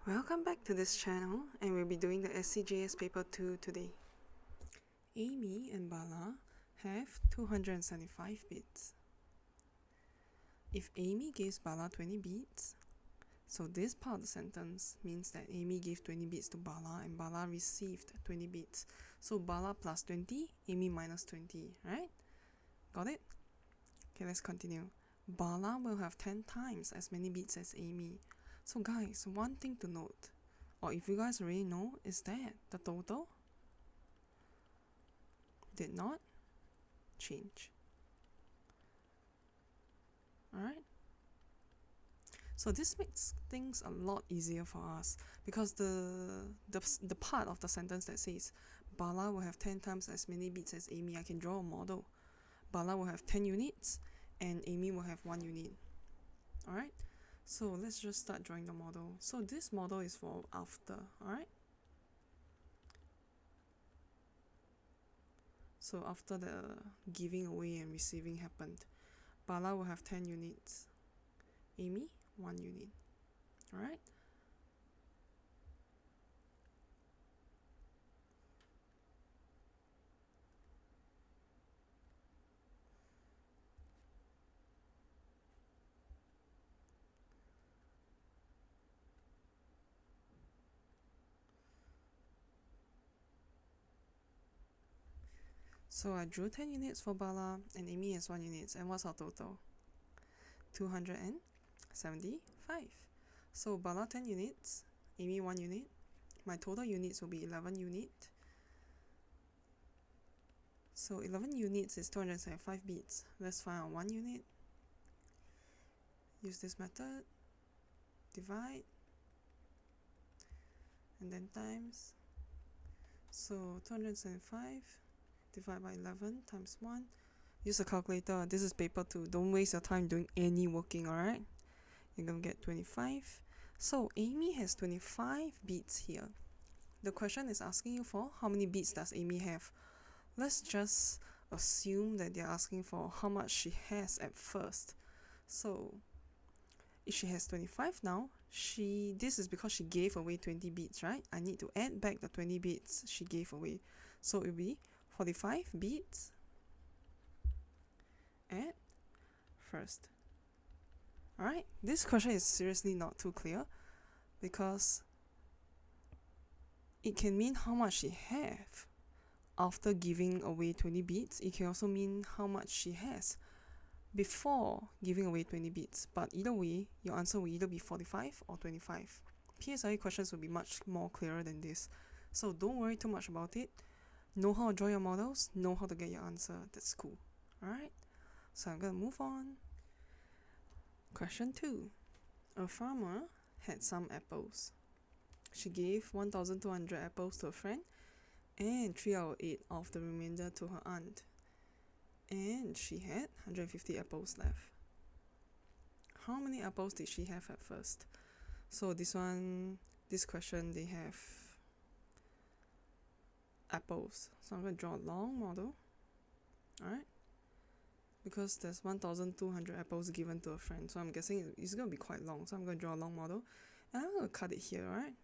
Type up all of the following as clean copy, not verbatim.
Welcome back to this channel, and we'll be doing the SCGS paper 2 today. Amy and Bala have 275 bits. If Amy gives Bala 20 bits, so this part of the sentence means that Amy gave 20 bits to Bala and Bala received 20 bits. So Bala plus 20, Amy minus 20, right? Got it? Okay, let's continue. Bala will have 10 times as many bits as Amy. So guys, one thing to note, or if you guys already know, is that the total did not change. Alright? So this makes things a lot easier for us because the part of the sentence that says Bala will have 10 times as many bits as Amy, I can draw a model. Bala will have 10 units and Amy will have 1 unit. Alright? So let's just start drawing the model. So this model is for after, alright? So after the giving away and receiving happened, Bala will have 10 units. Amy, 1 unit. Alright? So I drew 10 units for Bala and Amy has 1 unit. And what's our total? 275. So Bala 10 units, Amy 1 unit. My total units will be 11 units. So 11 units is 275 bits. Let's find out 1 unit. Use this method. Divide. And then times. So 275 divided by 11 times 1. Use a calculator. This is paper 2. Don't waste your time doing any working, alright? You're going to get 25. So Amy has 25 bits here. The question is asking you for how many bits does Amy have. Let's just assume that they're asking for how much she has at first. So if she has 25 now, this is because she gave away 20 bits, right? I need to add back the 20 bits she gave away. So it will be 45 bits at first. Alright, this question is seriously not too clear because it can mean how much she have after giving away 20 bits. It can also mean how much she has before giving away 20 bits. But either way, your answer will either be 45 or 25. PSLE questions will be much more clearer than this. So don't worry too much about it. Know how to draw your models, know how to get your answer. That's cool. Alright? So I'm going to move on. Question 2. A farmer had some apples. She gave 1,200 apples to a friend and 3 out of 8 of the remainder to her aunt. And she had 150 apples left. How many apples did she have at first? So this question, they have apples. So I'm going to draw a long model. Alright? Because there's 1,200 apples given to a friend. So I'm guessing it's going to be quite long. So I'm going to draw a long model. And I'm going to cut it here, alright?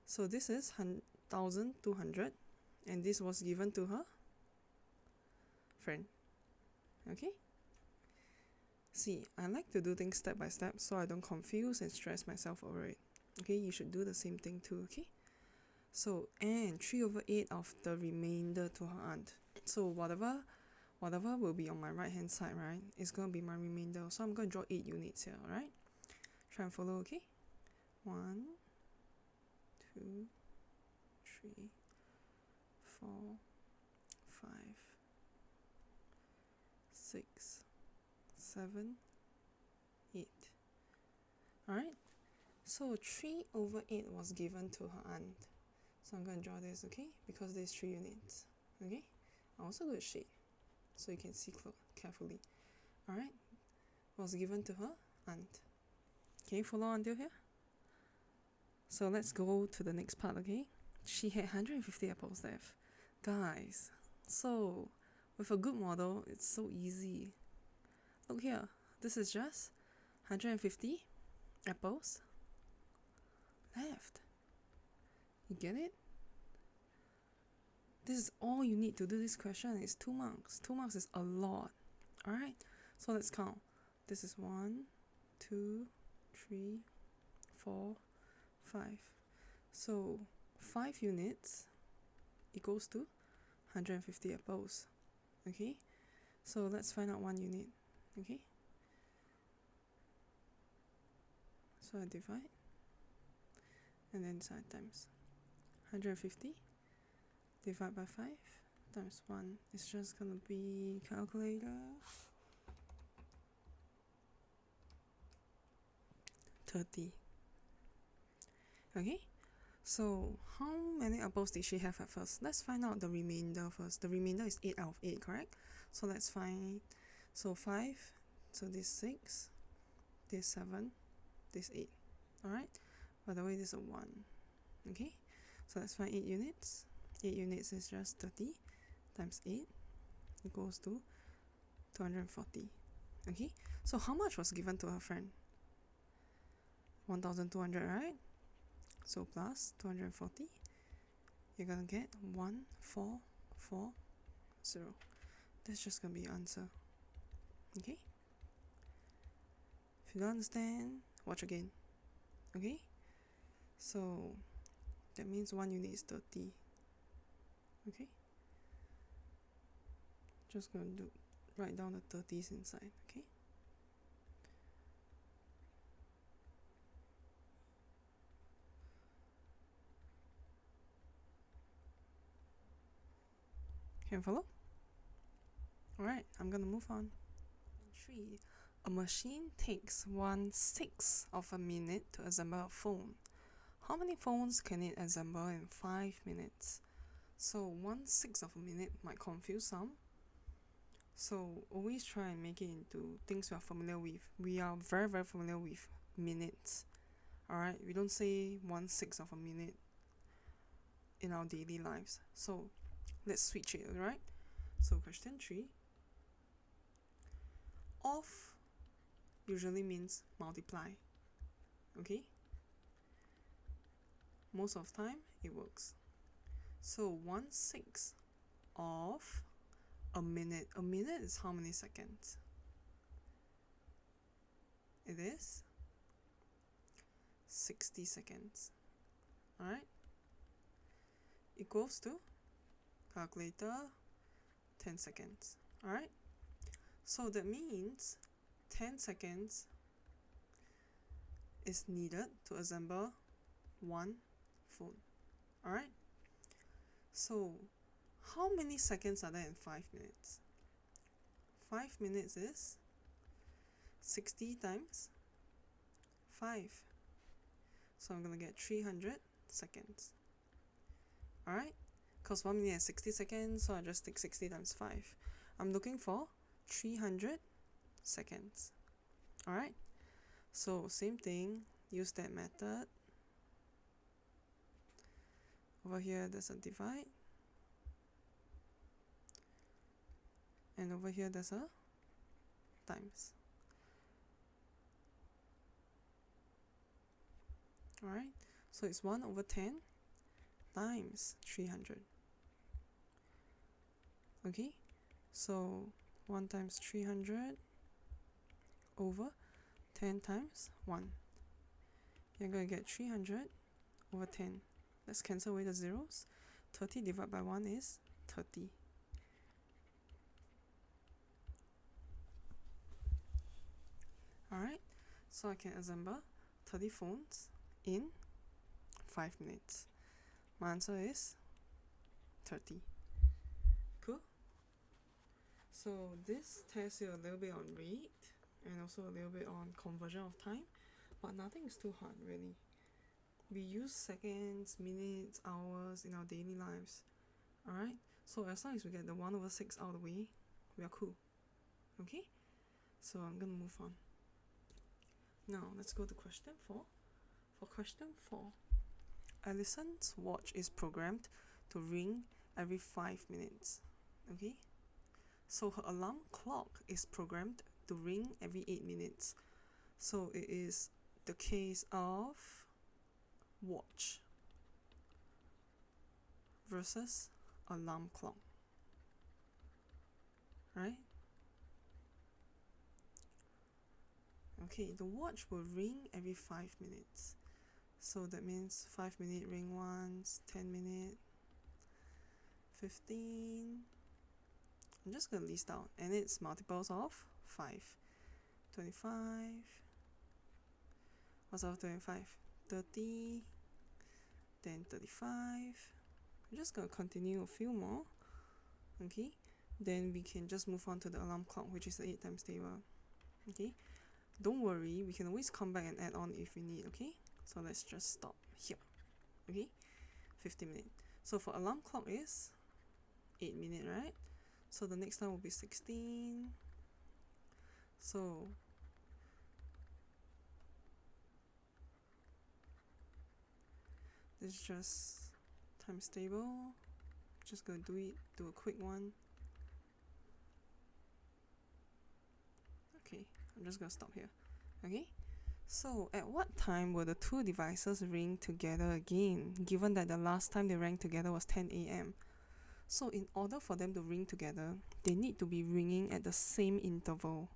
So this is 1,200. And this was given to her friend. Okay? See, I like to do things step by step so I don't confuse and stress myself over it. Okay? You should do the same thing too, okay? So, and 3 over 8 of the remainder to her aunt. So whatever will be on my right hand side, right, is going to be my remainder. So I'm going to draw 8 units here, alright? Try and follow, okay? 1, 2, 3, 4, 5, 6, 7, 8. Alright? So 3 over 8 was given to her aunt. So I'm going to draw this, okay? Because there's 3 units. Okay? I also do a shade so you can see carefully. Alright? Was given to her aunt. Can you follow until here? So let's go to the next part, okay? She had 150 apples left. Guys, so with a good model, it's so easy. Look here. This is just 150 apples left. You get it? This is all you need to do this question. It's 2 marks. 2 marks is a lot. Alright, so let's count. This is 1, 2, 3, 4, 5. So 5 units equals to 150 apples. Okay, so let's find out 1 unit. Okay, so I divide and then side times 150 divide by 5 times 1. It's just gonna be calculator 30. Okay, so how many apples did she have at first? Let's find out the remainder first. The remainder is 8 out of 8, correct? So let's find, so 5, so this 6, this 7, this 8. Alright, by the way, this is a 1. Okay, so let's find 8 units. 8 units is just 30 times 8 equals to 240. Okay, so how much was given to her friend? 1,200, right? So plus 240, you're gonna get 1440. That's just gonna be your answer. Okay, if you don't understand, watch again. Okay, so that means 1 unit is 30. Okay, just gonna write down the 30s inside. Okay, can you follow? Alright, I'm gonna move on. 3. A machine takes 1/6 of a minute to assemble a phone. How many phones can it assemble in 5 minutes? So 1/6 of a minute might confuse some. So always try and make it into things we are familiar with. We are very, very familiar with minutes. Alright, we don't say 1/6 of a minute in our daily lives. So let's switch it, alright? So question 3. Off usually means multiply. Okay? Most of the time it works. So 1/6 of a minute. A minute is how many seconds? It is 60 seconds. Alright? Equals to, calculator, 10 seconds. Alright? So that means 10 seconds is needed to assemble 1 phone. Alright? So how many seconds are there in 5 minutes? 5 minutes is 60 times 5. So I'm gonna get 300 seconds. Alright? Because 1 minute is 60 seconds, so I just take 60 times 5. I'm looking for 300 seconds. Alright? So same thing, use that method. Over here there's a divide. And over here there's a times. Alright? So it's 1/10 times 300. Okay? So 1 times 300 over 10 times 1. You're going to get 300 over 10. Let's cancel away the zeros. 30 divided by 1 is 30. Alright, so I can assemble 30 phones in 5 minutes. My answer is 30. Cool? So this tests you a little bit on rate and also a little bit on conversion of time, but nothing is too hard really. We use seconds, minutes, hours in our daily lives. Alright, so as long as we get the 1/6 out of the way, we are cool. Okay, so I'm gonna move on. Now let's go to question 4. For question 4, Allison's watch is programmed to ring every 5 minutes. Okay, so her alarm clock is programmed to ring every 8 minutes. So it is the case of watch versus alarm clock, right? Okay, the watch will ring every 5 minutes. So that means 5 minute ring once, 10 minute, 15. I'm just going to list out, and it's multiples of 5. 25. What's after 25? 30. Then 35. I'm just going to continue a few more. Okay, then we can just move on to the alarm clock, which is the 8 times table. Okay, don't worry, we can always come back and add on if we need. Okay, so let's just stop here. Okay, 50 minutes. So for alarm clock is 8 minutes, right? So the next time will be 16. So this is just times table. Just gonna do a quick one. Okay, I'm just gonna stop here. Okay, so at what time will the two devices ring together again, given that the last time they rang together was 10 a.m.? So in order for them to ring together, they need to be ringing at the same interval.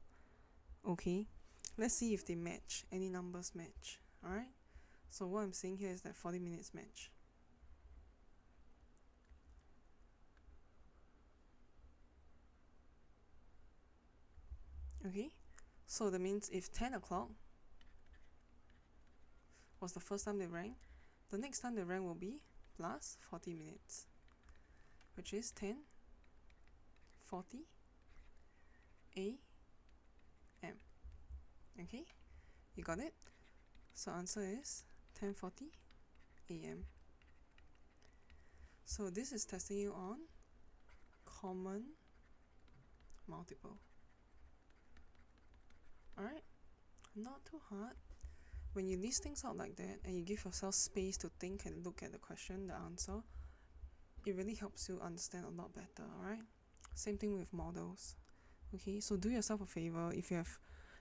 Okay, let's see if they match, any numbers match. Alright, so what I'm saying here is that 40 minutes match. Okay, so that means if 10 o'clock was the first time they rang, the next time they rang will be plus 40 minutes, which is 10:40 a.m. Okay, you got it? So answer is 10:40 a.m. So this is testing you on common multiple. Alright, not too hard. When you list things out like that and you give yourself space to think and look at the question, the answer, it really helps you understand a lot better, alright? Same thing with models. Okay, so do yourself a favor. If you have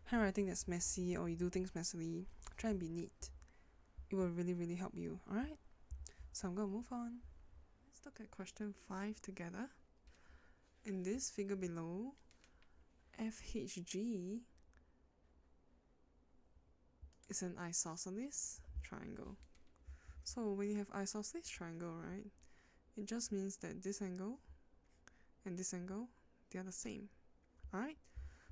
handwriting that's messy or you do things messily, try and be neat. It will really help you, alright? So I'm going to move on. Let's look at question 5 together. In this figure below, FHG is an isosceles triangle. So when you have isosceles triangle, right, it just means that this angle and this angle, they are the same. Alright?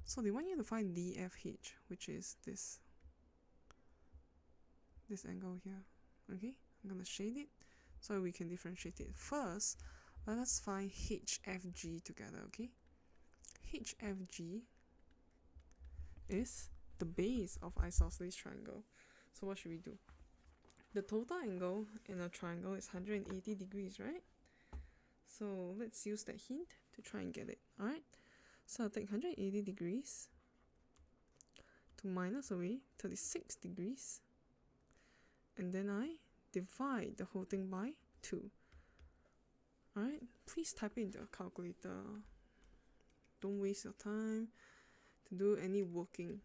So they want you to find DFH, which is this angle here. Okay? I'm going to shade it so we can differentiate it. First, let us find HFG together, okay? HFG is the base of isosceles triangle. So what should we do? The total angle in a triangle is 180 degrees, right? So let's use that hint to try and get it, alright? So I'll take 180 degrees to minus away 36 degrees, and then I divide the whole thing by 2. Alright, please type it into a calculator. Don't waste your time to do any working.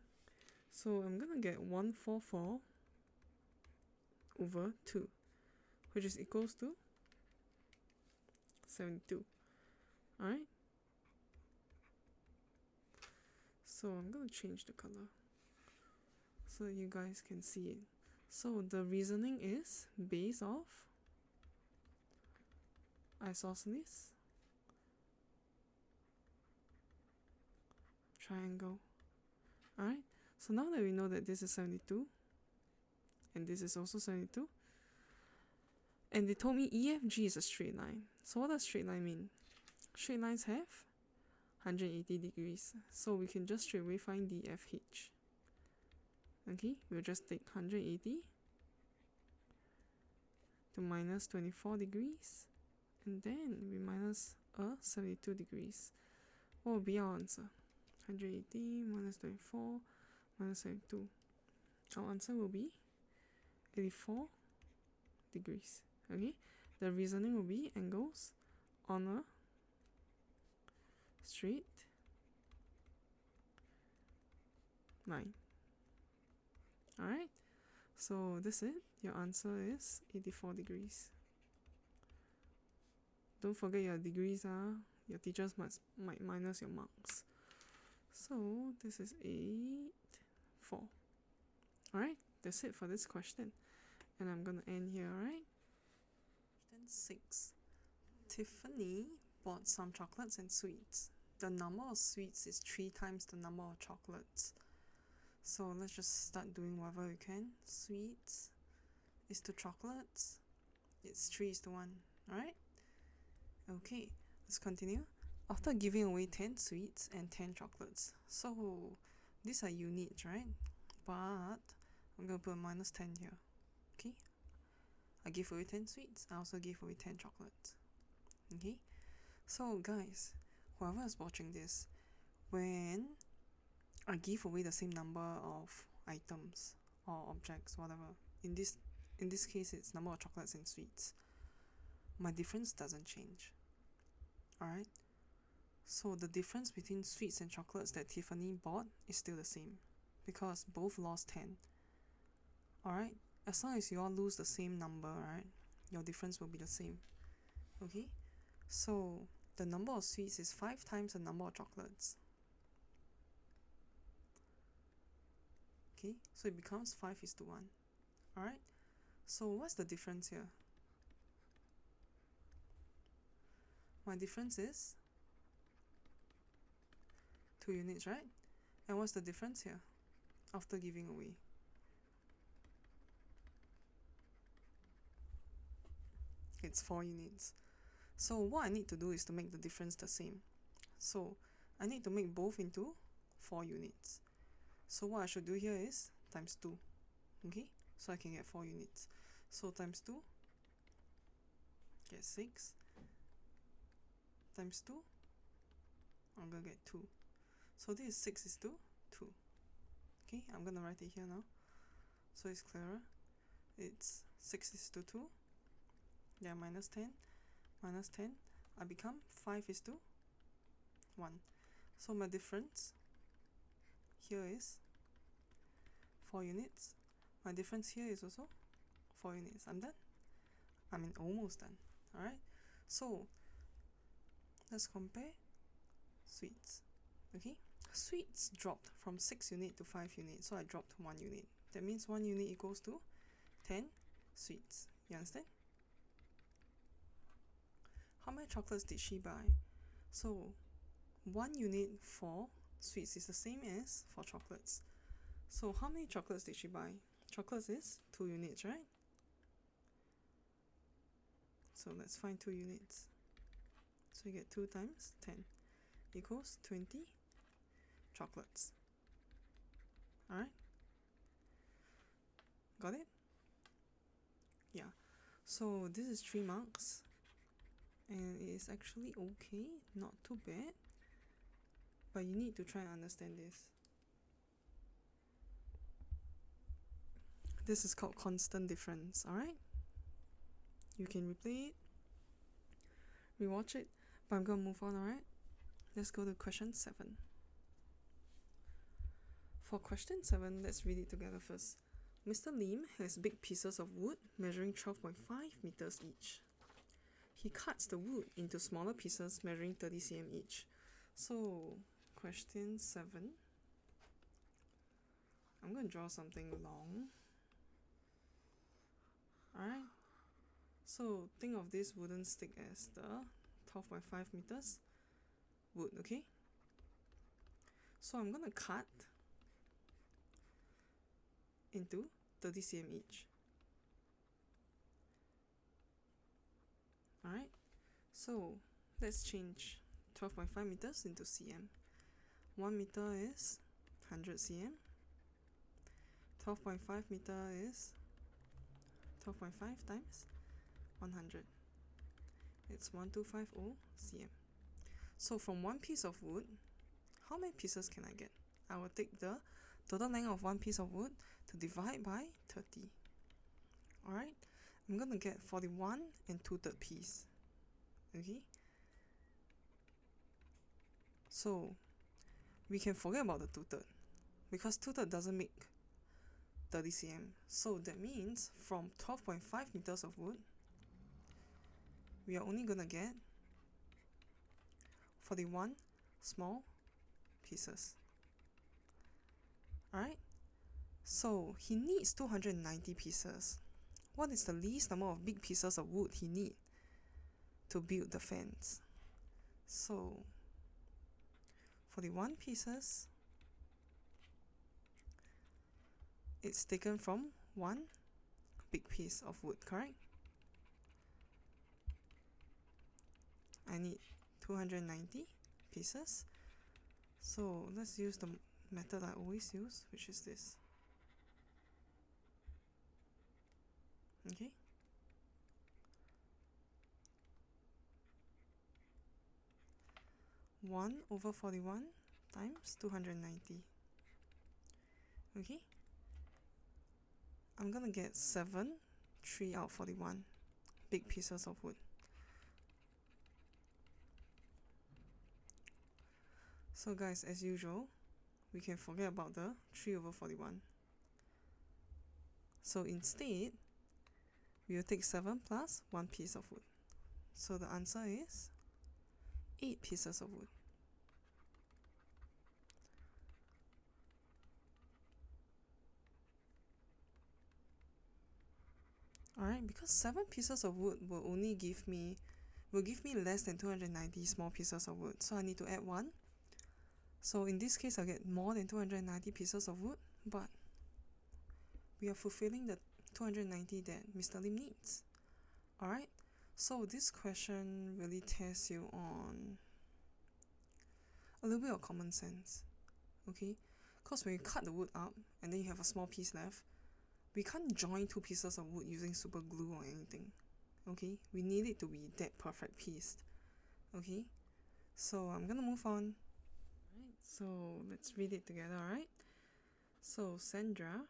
So I'm gonna get 144 over 2, which is equals to 72. Alright, so I'm gonna change the color so you guys can see it. So the reasoning is base of isosceles triangle. Alright, so now that we know that this is 72 and this is also 72, and they told me EFG is a straight line. So what does straight line mean? Straight lines have 180 degrees, so we can just straight away find DFH. Okay, we'll just take 180 to minus 24 degrees, and then we minus 72 degrees. What will be our answer? 180 minus 24 minus 72. Our answer will be 84 degrees. Okay, the reasoning will be angles on a straight line. Alright, so that's it. Your answer is 84 degrees. Don't forget your degrees, your teachers might minus your marks. So this is 8, 4. Alright, that's it for this question. And I'm gonna end here, alright? Question 6. Tiffany bought some chocolates and sweets. The number of sweets is 3 times the number of chocolates. So let's just start doing whatever we can. Sweets is to chocolates. It's 3:1, alright? Okay, let's continue. After giving away 10 sweets and 10 chocolates. So these are units, right? But I'm going to put a minus 10 here. Okay? I gave away 10 sweets. I also gave away 10 chocolates. Okay? So guys, whoever is watching this, when I give away the same number of items or objects, whatever, in this case it's number of chocolates and sweets, my difference doesn't change. Alright? So the difference between sweets and chocolates that Tiffany bought is still the same, because both lost 10. Alright? As long as you all lose the same number, right, your difference will be the same. Okay? So the number of sweets is 5 times the number of chocolates. Okay? So it becomes 5:1. Alright? So what's the difference here? My difference is 2 units, right? And what's the difference here after giving away? It's 4 units. So what I need to do is to make the difference the same. So I need to make both into 4 units. So what I should do here is times 2. Okay? So I can get 4 units. So times 2, get 6. Times 2, I'm going to get 2. So this is 6:2. Okay, I'm going to write it here now, so it's clearer. It's 6:2. Yeah, minus 10. Minus 10. I become 5:1. So my difference here is 4 units. My difference here is also 4 units. I'm done. I mean, almost done. Alright, so let's compare sweets. Okay, sweets dropped from 6 units to 5 units, so I dropped 1 unit. That means 1 unit equals to 10 sweets. You understand? How many chocolates did she buy? So 1 unit for sweets is the same as for chocolates. So how many chocolates did she buy? Chocolates is 2 units, right? So let's find 2 units. So you get 2 times 10 equals 20 chocolates. Alright? Got it? Yeah. So this is 3 marks. And it is actually okay, not too bad. But you need to try and understand this. This is called constant difference, alright? You can replay it, rewatch it, but I'm gonna move on, alright? Let's go to question 7. For question 7, let's read it together first. Mr. Lim has big pieces of wood measuring 12.5 meters each. He cuts the wood into smaller pieces measuring 30 cm each. So, question 7. I'm going to draw something long. Alright. So, think of this wooden stick as the 12.5 meters wood, okay? So, I'm going to cut into 30 cm each. Alright, so let's change 12.5 meters into cm. 1 meter is 100 cm. 12.5 meter is 12.5 times 100. It's 1250 cm. So from one piece of wood, how many pieces can I get? I will take the total length of one piece of wood to divide by 30. Alright, I'm going to get 41 and 2/3 piece. Okay, so we can forget about the 2/3 because 2/3 doesn't make 30 cm. So that means from 12.5 meters of wood, we are only gonna get 41 small pieces. Alright, so he needs 290 pieces. What is the least number of big pieces of wood he needs to build the fence? So 41 pieces, it's taken from one big piece of wood, correct? I need 290 pieces. So let's use the method I always use, which is this. Okay. One over 41 times 290. Okay. I'm gonna get 7, 3 out of 41 big pieces of wood. So guys, as usual, we can forget about the 3 over 41. So instead, we will take 7 plus 1 piece of wood. So the answer is 8 pieces of wood. Alright, because 7 pieces of wood will give me less than 290 small pieces of wood. So I need to add 1. So in this case, I'll get more than 290 pieces of wood, but we are fulfilling the 290 that Mr. Lim needs. Alright, so this question really tests you on a little bit of common sense. Okay, because when you cut the wood up and then you have a small piece left, we can't join 2 pieces of wood using super glue or anything. Okay, we need it to be that perfect piece. Okay, so I'm gonna move on. Right, so let's read it together. Alright, so Sandra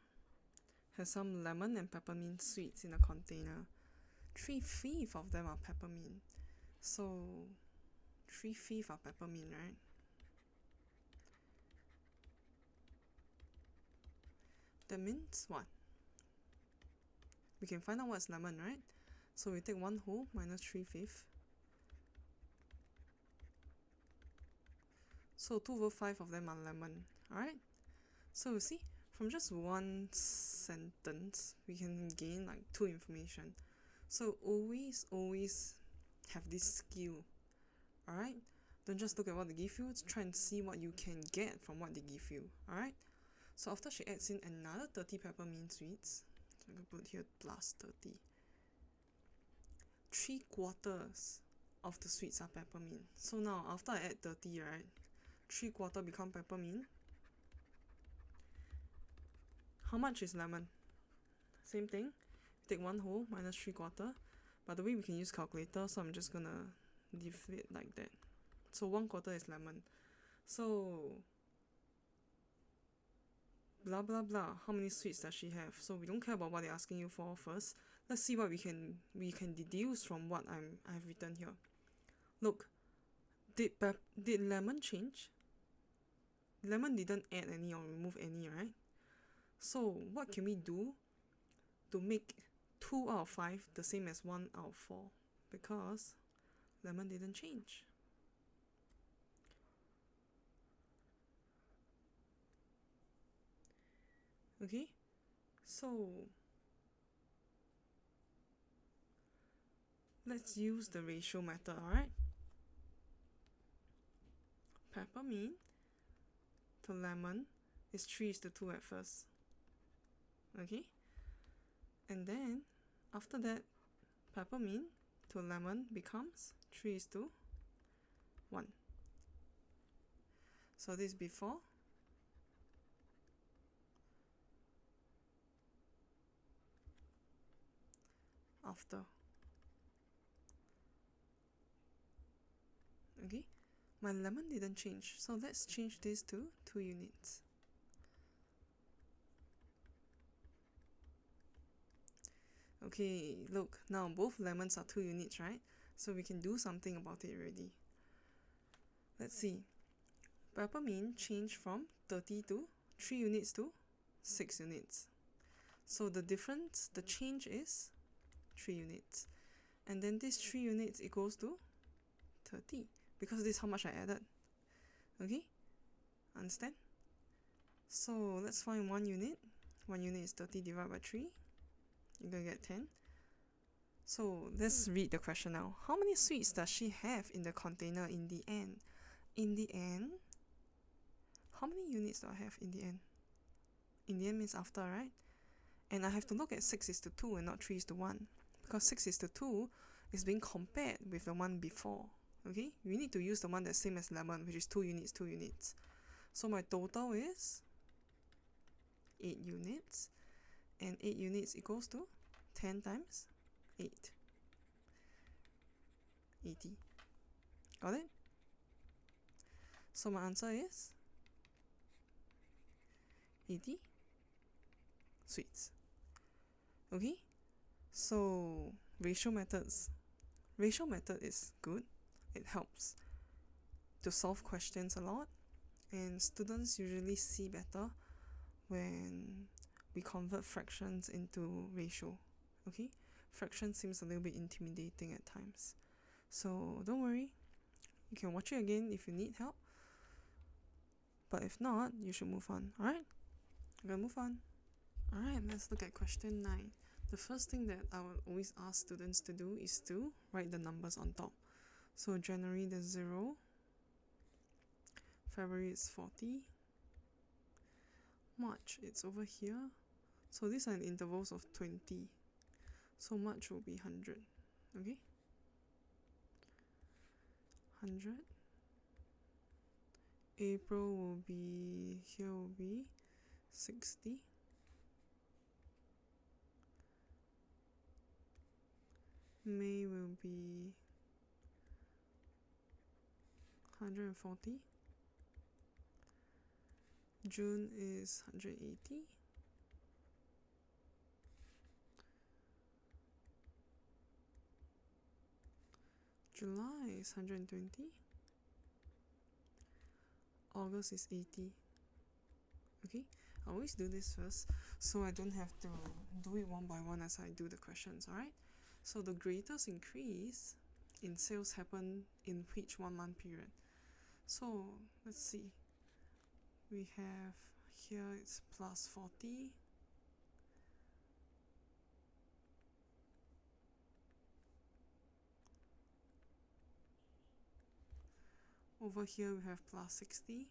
has some lemon and peppermint sweets in a container. 3/5 of them are peppermint. So 3/5 are peppermint, right? That means what? We can find out what's lemon, right? So we take 1 whole minus 3/5. So 2 over 5 of them are lemon. Alright? So you see, from just one sentence, we can gain like 2 information. So always have this skill. Alright? Don't just look at what they give you, try and see what you can get from what they give you. Alright? So after she adds in another 30 peppermint sweets, so I'm going to put here plus 30. 3/4 of the sweets are peppermint. So now after I add 30, right, 3/4 become peppermint. How much is lemon? Same thing. Take 1 whole minus 3/4. By the way, we can use calculator, so I'm just gonna leave it like that. So 1/4 is lemon. So blah blah blah. How many sweets does she have? So we don't care about what they're asking you for first. Let's see what we can deduce from what I've written here. Look, did lemon change? Lemon didn't add any or remove any, right? So what can we do to make 2 out of 5 the same as 1 out of 4? Because lemon didn't change. Okay, so let's use the ratio method, alright? Peppermint to lemon is 3:2 at first. Okay? And then after that, peppermint to lemon becomes 3:1. So this is before. After. Okay, my lemon didn't change, so let's change this to 2 units. Okay, look, now both lemons are 2 units, right? So we can do something about it already. Let's see. Peppermint changed from 30 to 3 units to 6 units. So the difference, the change is 3 units. And then this 3 units equals to 30, because this is how much I added. Okay? Understand? So let's find 1 unit. 1 unit is 30 divided by 3. You're going to get 10. So let's read the question now. How many sweets does she have in the container in the end? In the end, how many units do I have in the end? In the end means after, right? And I have to look at 6:2 and not 3:1. Because 6:2 is being compared with the one before. Okay? We need to use the one that's same as lemon, which is 2 units, 2 units. So my total is 8 units. And 8 units equals to 10 times 8. 80. Got it? So my answer is 80 sweets. Okay? So ratio methods. Ratio method is good. It helps to solve questions a lot. And students usually see better when we convert fractions into ratio. Okay? Fraction seems a little bit intimidating at times. So don't worry. You can watch it again if you need help. But if not, you should move on. Alright? I'm gonna move on. Alright, let's look at question 9. The first thing that I will always ask students to do is to write the numbers on top. So January there's 0. February is 40. March, it's over here. So these are in intervals of 20. So March will be 100. Okay? 100. April will be, here will be 60. May will be 140. June is 180. July is 120. August is 80. Okay, I always do this first so I don't have to do it one by one as I do the questions, alright? So the greatest increase in sales happen in which 1 month period? So let's see. We have here it's plus 40. Over here we have plus 60.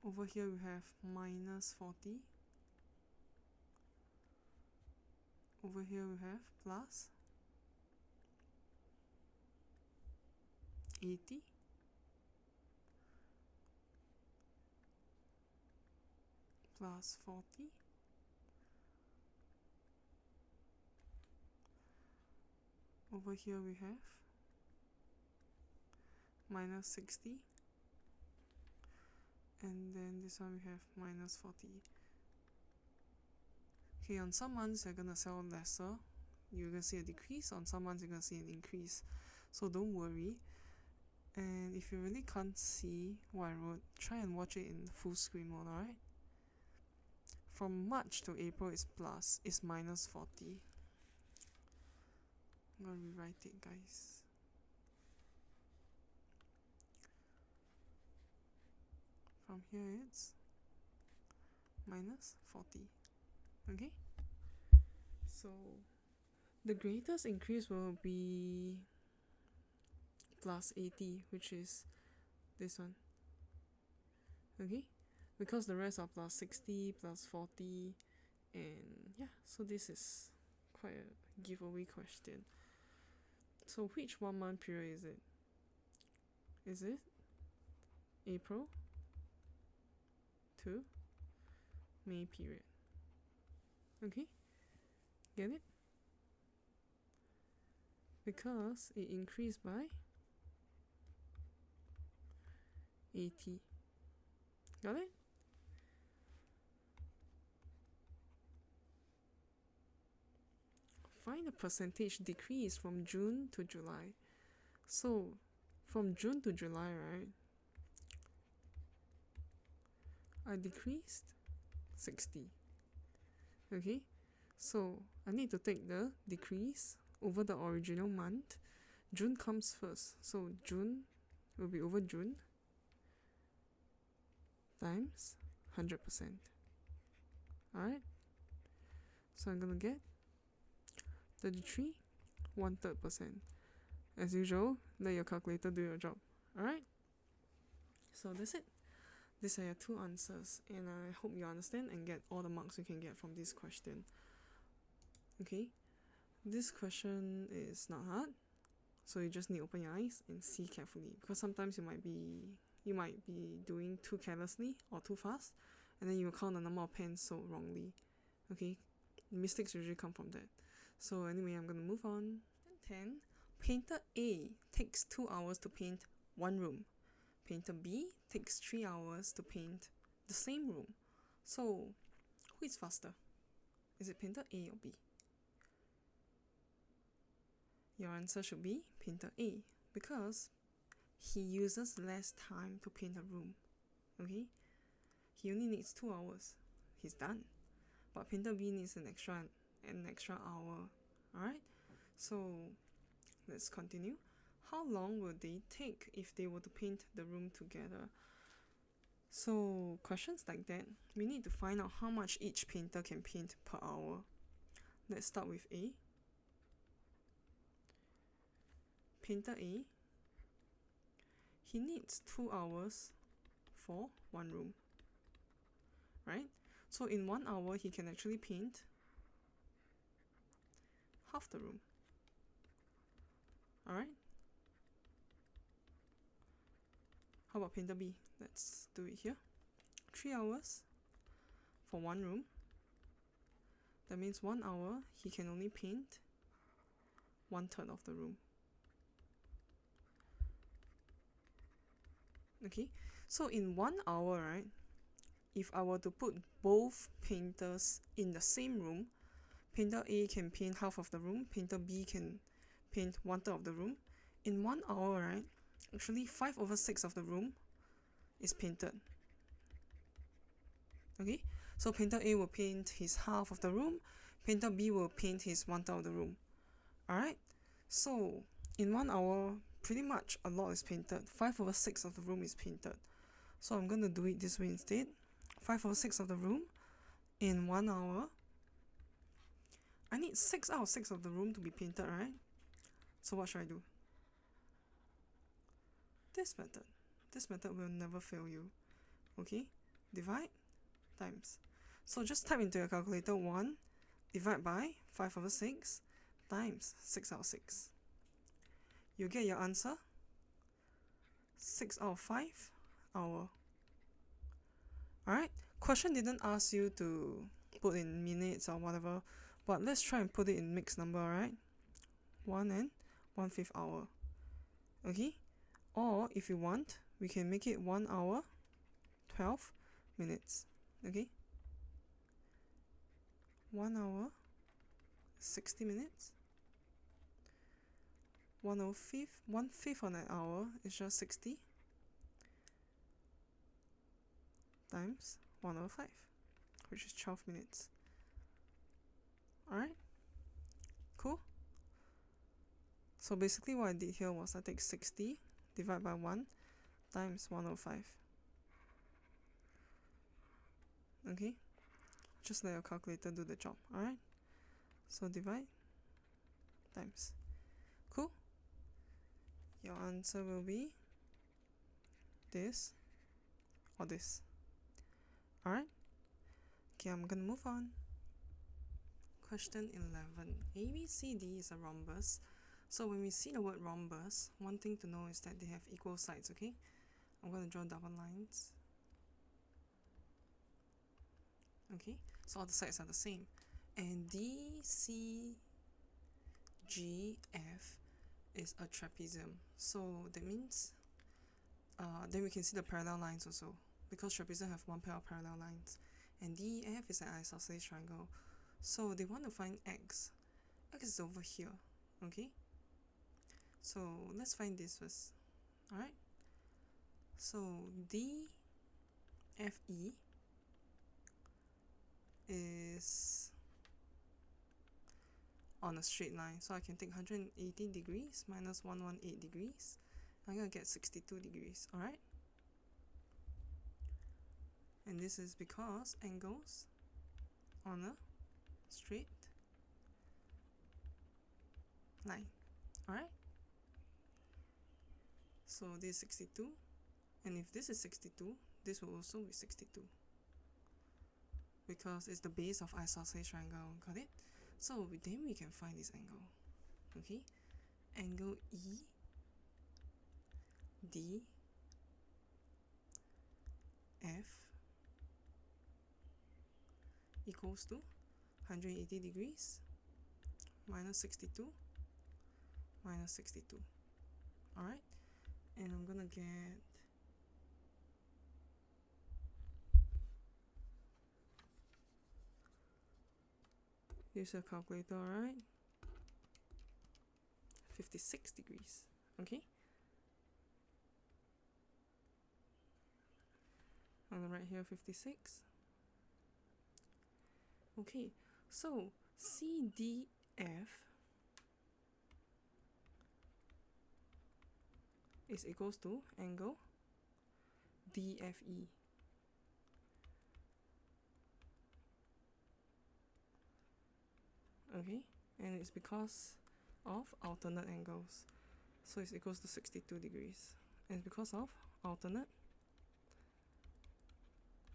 Over here we have minus 40. Over here we have plus 80. Plus 40. Over here we have minus 60. And then this one we have minus 40. Okay, on some months you're gonna sell lesser. You're gonna see a decrease. On some months you're gonna see an increase. So don't worry. And if you really can't see what I wrote, try and watch it in full screen mode, alright? From March to April is minus 40. I'm gonna rewrite it, guys. From here it's minus 40. Okay? So the greatest increase will be plus 80, which is this one. Okay? Because the rest are plus 60, plus 40, and yeah, so this is quite a giveaway question. So which 1 month period is it? Is it April to May period? Okay? Get it? Because it increased by 80. Got it? Find the percentage decrease from June to July. So from June to July, right? I decreased 60. Okay, so I need to take the decrease over the original month. June comes first, so June will be over June times 100%. Alright, so I'm gonna get 33 1/3%. As usual, let your calculator do your job. Alright, so that's it. These are your two answers, and I hope you understand and get all the marks you can get from this question. Okay, this question is not hard, so you just need to open your eyes and see carefully, because sometimes you might be doing too carelessly or too fast, and then you will count the number of pens so wrongly. Okay, mistakes usually come from that. So anyway, I'm gonna move on. 10. Painter A takes 2 hours to paint one room. Painter B takes 3 hours to paint the same room. So who is faster? Is it painter A or B? Your answer should be painter A, because he uses less time to paint a room. Okay, he only needs 2 hours. He's done. But painter B needs an extra hour. Alright, so let's continue. How long will they take if they were to paint the room together? So questions like that, we need to find out how much each painter can paint per hour. Let's start with A. Painter A, he needs 2 hours for one room, right? So in 1 hour, he can actually paint half the room. Alright? How about painter B? Let's do it here. 3 hours for one room. That means 1 hour, he can only paint 1/3 of the room. Okay, so in 1 hour, right, if I were to put both painters in the same room, painter A can paint half of the room, painter B can paint 1/3 of the room. In 1 hour, right, actually 5/6 of the room is painted. Okay, so painter A will paint his half of the room, painter B will paint his 1/3 of the room. Alright, so in 1 hour, pretty much a lot is painted. 5/6 of the room is painted. So I'm going to do it this way instead. 5/6 of the room in 1 hour. I need 6/6 of the room to be painted, right? So what should I do? This method. This method will never fail you. Okay, divide times. So just type into your calculator 1 divide by 5/6 times 6/6. You get your answer 6/5 hour. Alright, question didn't ask you to put in minutes or whatever, but let's try and put it in mixed number, alright? 1 and 1/5 hour. Okay, or if you want, we can make it 1 hour 12 minutes. Okay, 1 hour 60 minutes. 1/5 on an hour is just 60 times 1/5, which is 12 minutes. Alright, cool. So basically what I did here was I take 60 divided by 1 times 1/5. Okay, just let your calculator do the job. Alright, so divide times. Cool. Your answer will be this or this. Alright, okay, I'm gonna move on. Question 11. ABCD is a rhombus. So when we see the word rhombus, one thing to know is that they have equal sides, okay? I'm going to draw double lines. Okay, so all the sides are the same. And DCGF is a trapezium. So that means, then we can see the parallel lines also, because trapezium have one pair of parallel lines. And DEF is an isosceles triangle. So they want to find X. X is over here, okay? So let's find this first. Alright, so DFE is on a straight line. So I can take 180 degrees minus 118 degrees. I'm going to get 62 degrees, alright? And this is because angles on a straight line, alright? So this is 62, and if this is 62, this will also be 62, because it's the base of isosceles triangle, got it? So then we can find this angle, okay? Angle EDF equals to 180 degrees minus 62 minus 62, alright? And I'm gonna get use a calculator, alright? 56 degrees, okay? On the right here, 56. Okay, so CDF is equals to angle DFE. Okay, and it's because of alternate angles. So it's equals to 62 degrees. And it's because of alternate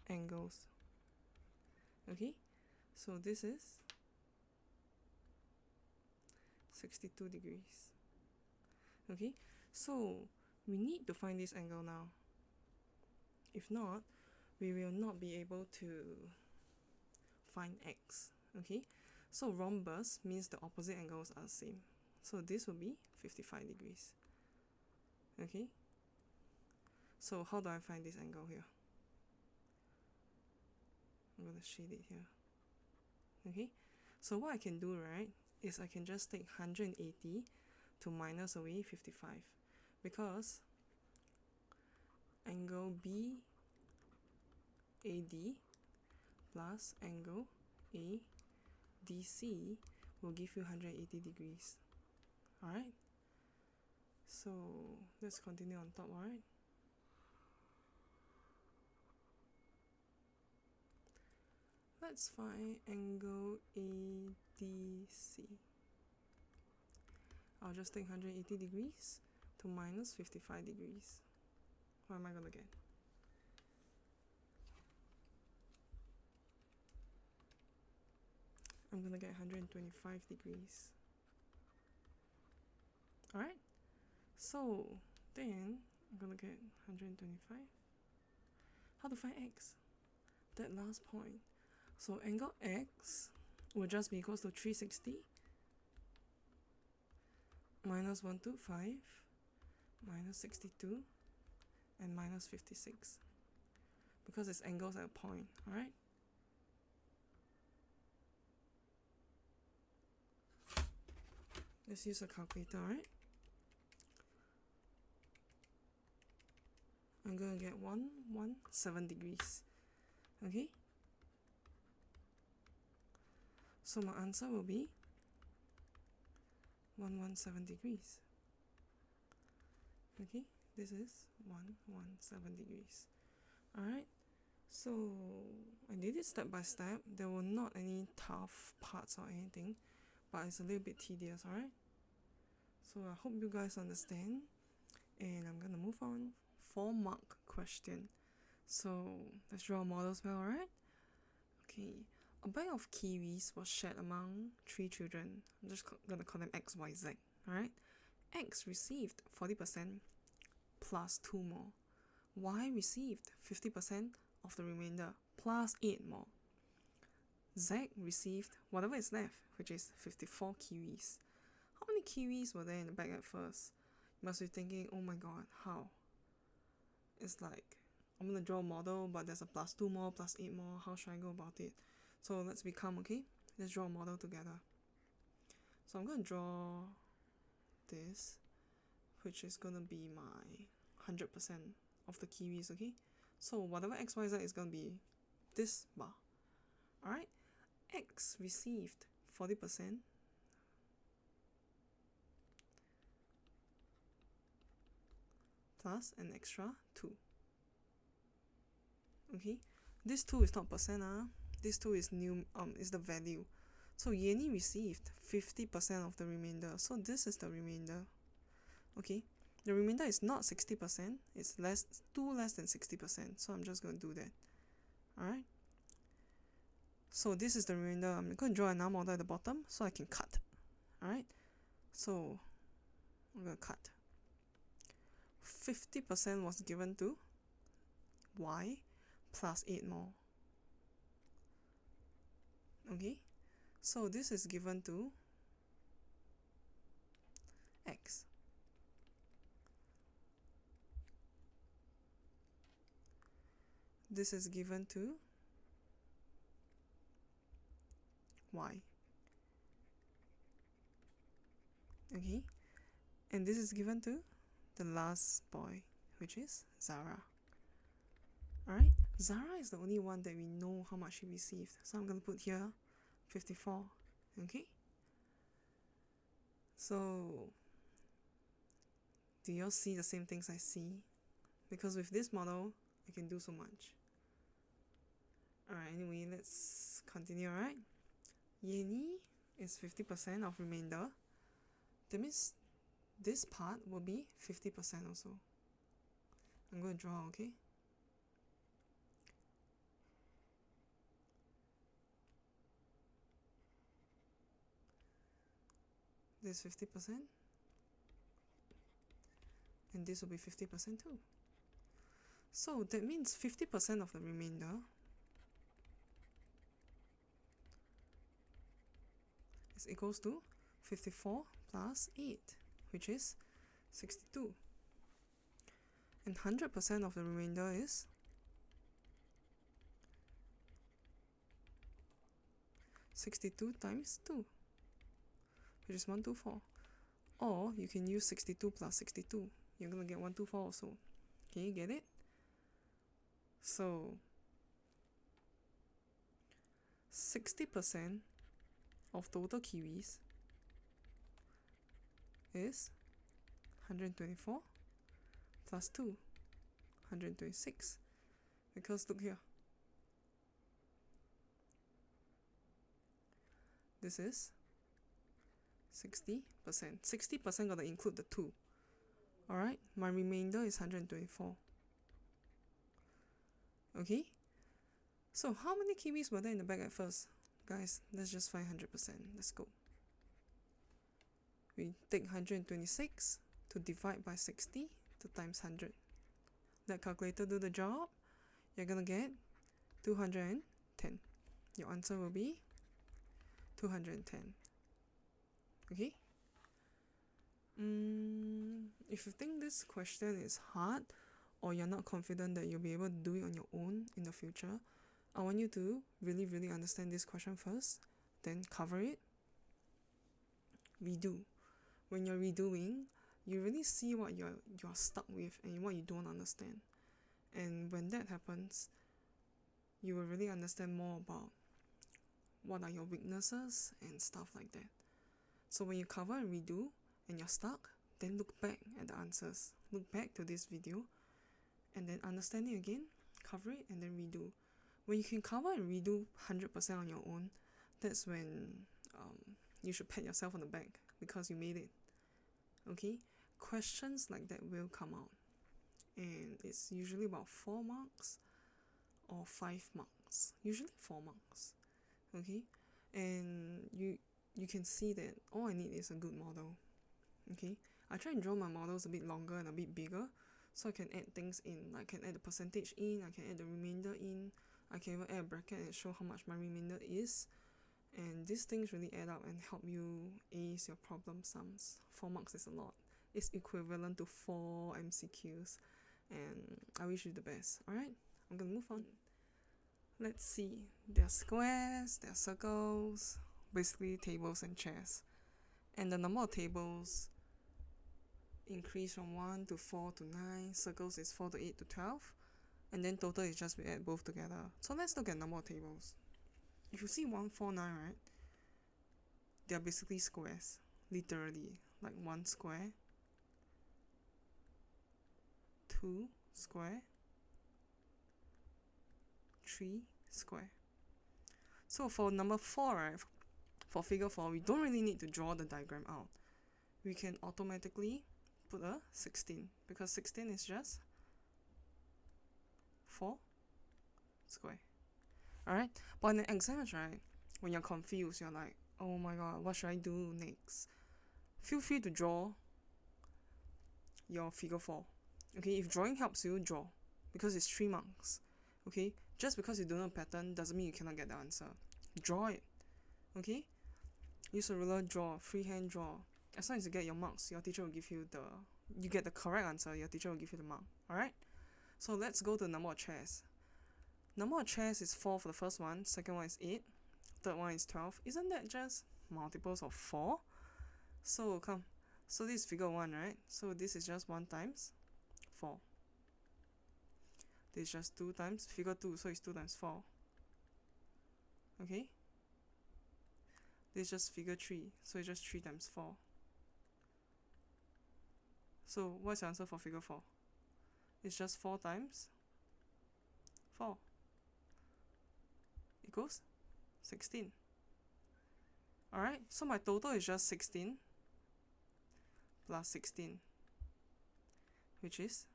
angles. Okay, so this is 62 degrees. Okay, so we need to find this angle now. If not, we will not be able to find x. Okay, so rhombus means the opposite angles are the same. So this will be 55 degrees. Okay, so how do I find this angle here? I'm going to shade it here. Okay, so what I can do, right, is I can just take 180 to minus away 55, because angle BAD plus angle ADC will give you 180 degrees. Alright, so let's continue on top, alright? Let's find angle ADC. I'll just take 180 degrees to minus 55 degrees. What am I going to get? I'm going to get 125 degrees. Alright? So then I'm going to get 125. How to find x? That last point. So angle x will just be equals to 360 minus 125 minus 62 and minus 56, because it's angles at a point, alright? Let's use a calculator, alright? I'm going to get 117 degrees, okay? So my answer will be 117 degrees. Okay, this is 117 degrees. Alright, so I did it step by step. There were not any tough parts or anything, but it's a little bit tedious, alright? So I hope you guys understand, and I'm gonna move on. 4-mark question. So let's draw a model as well, alright? Okay, a bag of kiwis was shared among 3 children. I'm just gonna call them X, Y, Z, alright? X received 40% plus 2 more. Y received 50% of the remainder plus 8 more. Z received whatever is left, which is 54 kiwis. How many kiwis were there in the bag at first? You must be thinking, oh my god, how? It's like, I'm gonna draw a model, but there's a plus 2 more, plus 8 more. How should I go about it? So let's be calm, okay? Let's draw a model together. So I'm gonna draw this, which is gonna be my 100% of the kiwis, okay? So whatever x, y, z is gonna be this bar, alright? X received 40% plus an extra 2. Okay, this 2 is not percent, this 2 is is the value. So Yenny received 50% of the remainder, so this is the remainder. Okay, the remainder is not 60%, it's less than 60%, so I'm just going to do that. Alright, so this is the remainder. I'm going to draw another model at the bottom so I can cut. Alright, so I'm going to cut. 50% was given to Y plus 8 more. Okay, so this is given to X. This is given to Y. Okay, and this is given to the last boy, which is Zara. Alright, Zara is the only one that we know how much she received, so I'm going to put here 54. Okay, so do you all see the same things I see? Because with this model I can do so much. Alright, anyway, let's continue. Alright, Yenny is 50% of remainder. That means this part will be 50% also. I'm going to draw, okay? This 50%, and this will be 50% too. So that means 50% of the remainder is equals to 54 plus 8, which is 62. And 100% of the remainder is 62 times 2, which is 124. Or you can use 62 plus 62. You're going to get 124 also. Can you get it? So 60% of total kiwis is 124 plus 2, 126. Because look here, this is 60%. 60% gotta include the 2. Alright, my remainder is 124. Okay, so how many kiwis were there in the bag at first? Guys, let's just find 100%. Let's go. We take 126 to divide by 60 to times 100. Let calculator do the job. You're gonna get 210. Your answer will be 210. Okay? If you think this question is hard, or you're not confident that you'll be able to do it on your own in the future, I want you to really understand this question first, then cover it, redo. When you're redoing, you really see what you're stuck with and what you don't understand. And when that happens, you will really understand more about what are your weaknesses and stuff like that. So when you cover and redo and you're stuck, then look back at the answers. Look back to this video and then understand it again, cover it and then redo. When you can cover and redo 100% on your own, that's when you should pat yourself on the back because you made it. Okay? Questions like that will come out. And it's usually about 4 marks or 5 marks. Usually 4 marks. Okay? And you can see that all I need is a good model. Okay? I try and draw my models a bit longer and a bit bigger so I can add things in. I can add the percentage in, I can add the remainder in, I can even add a bracket and show how much my remainder is. And these things really add up and help you ace your problem sums. 4 marks is a lot. It's equivalent to 4 MCQs. And I wish you the best. Alright, I'm gonna move on. Let's see. There are squares, there are circles, basically tables and chairs. And the number of tables increase from 1 to 4 to 9. Circles is 4 to 8 to 12. And then total is just we add both together. So let's look at number of tables. if you see 149, right, they are basically squares, literally, like 1 square, 2 square, 3 square. So for number 4, right, for figure 4, we don't really need to draw the diagram out. We can automatically put a 16, because 16 is just 4 square. Alright, but in the exams, right, when you're confused, you're like, oh my god, what should I do next? Feel free to draw your figure 4. Okay, if drawing helps you, draw, because it's 3 marks. Okay, just because you don't know pattern doesn't mean you cannot get the answer. Draw it. Okay, use a ruler, draw, freehand draw. As long as you get your marks, your teacher will give you you get the correct answer, your teacher will give you the mark. Alright, so let's go to the number of chairs. Number of chairs is 4 for the first one, second one is 8, third one is 12. Isn't that just multiples of 4? So come, so this is figure 1, right? So this is just 1 times 4. This is just 2 times figure 2, so it's 2 times 4. Okay? This is just figure 3, so it's just 3 times 4. So what's the answer for figure 4? It's just 4 times 4 equals 16. Alright, so my total is just 16 plus 16, which is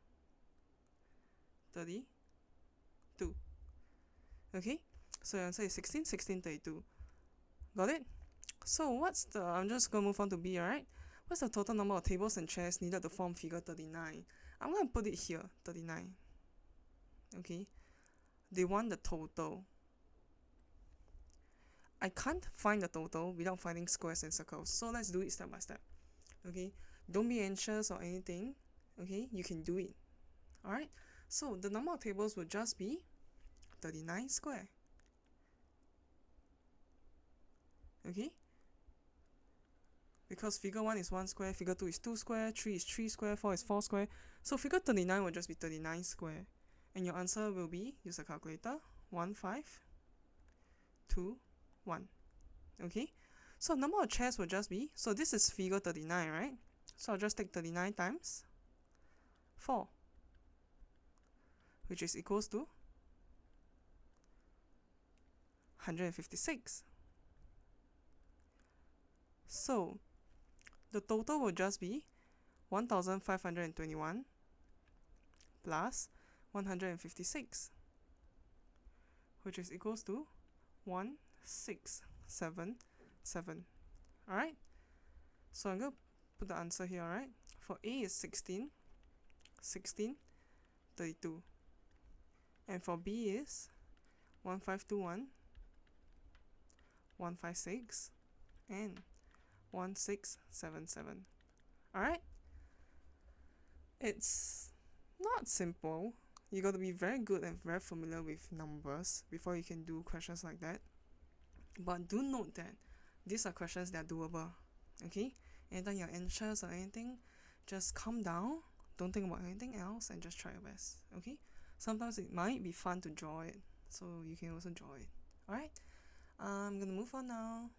32. Okay, so your answer is 16, 16, 32. Got it? So I'm just going to move on to B, alright? What's the total number of tables and chairs needed to form figure 39? I'm going to put it here, 39. Okay, they want the total. I can't find the total without finding squares and circles, so let's do it step by step. Okay, don't be anxious or anything. Okay, you can do it. Alright, so the number of tables would just be 39 square. Okay, because figure 1 is 1 square, figure 2 is 2 square, 3 is 3 square, 4 is 4 square. So figure 39 will just be 39 square. And your answer will be, use a calculator, 1, 5, 2, 1. Okay, so number of chairs will just be, so this is figure 39, right? So I'll just take 39 times 4, which is equals to 156. So the total will just be 1521 plus 156, which is equals to 1677. Alright, so I'm going to put the answer here. Alright, for A is 16, 16, 32, and for B is 1521, 156, and 1677. Alright, it's not simple. You got to be very good and very familiar with numbers before you can do questions like that. But do note that these are questions that are doable. Okay, anytime you're anxious or anything, just calm down, don't think about anything else, and just try your best. Okay, sometimes it might be fun to draw it, so you can also draw it. Alright, I'm gonna move on now.